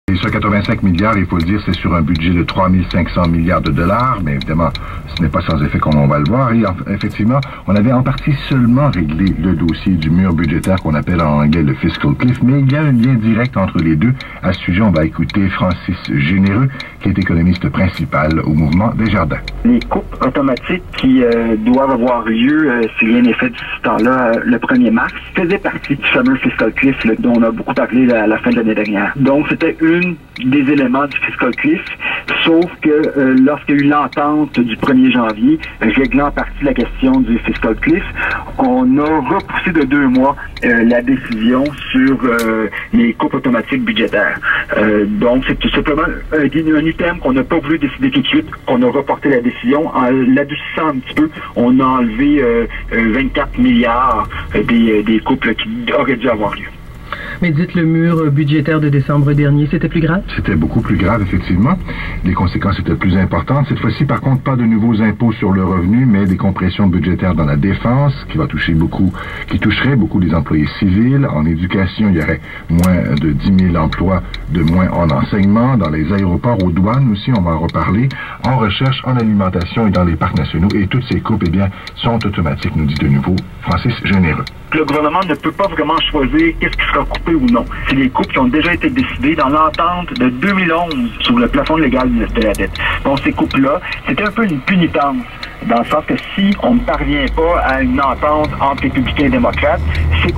Et ce 85 milliards, il faut le dire, c'est sur un budget de 3 500 milliards de dollars, mais évidemment, ce n'est pas sans effet comme on va le voir. Et effectivement, on avait en partie seulement réglé le dossier du mur budgétaire qu'on appelle en anglais le fiscal cliff, mais il y a un lien direct entre les deux. À ce sujet, on va écouter Francis Généreux, qui est économiste principal au mouvement Desjardins. Les coupes automatiques qui doivent avoir lieu, si rien n'est fait d'ici ce temps-là, le 1er mars, faisaient partie du fameux fiscal cliff dont on a beaucoup parlé à la fin de l'année dernière. Donc, c'était une des éléments du fiscal cliff, sauf que lorsqu'il y a eu l'entente du 1er janvier, réglant en partie la question du fiscal cliff, on a repoussé de 2 mois la décision sur les coupes automatiques budgétaires. Donc, c'est tout simplement un item qu'on n'a pas voulu décider tout de suite, qu'on a reporté la décision. En l'adoucissant un petit peu, on a enlevé 24 milliards des coupes qui auraient dû avoir lieu. Mais dites, le mur budgétaire de décembre dernier, c'était plus grave? C'était beaucoup plus grave, effectivement. Les conséquences étaient plus importantes. Cette fois-ci, par contre, pas de nouveaux impôts sur le revenu, mais des compressions budgétaires dans la défense, qui toucherait beaucoup les employés civils. En éducation, il y aurait moins de 10 000 emplois de moins en enseignement. Dans les aéroports, aux douanes aussi, on va en reparler. En recherche, en alimentation et dans les parcs nationaux. Et toutes ces coupes, eh bien, sont automatiques, nous dit de nouveau Francis Généreux. Le gouvernement ne peut pas vraiment choisir qu'est-ce qui sera coupé ou non. C'est les coupes qui ont déjà été décidées dans l'entente de 2011 sur le plafond légal de la dette. Donc ces coupes-là, c'était un peu une punitance, dans le sens que si on ne parvient pas à une entente entre républicains et démocrates, ces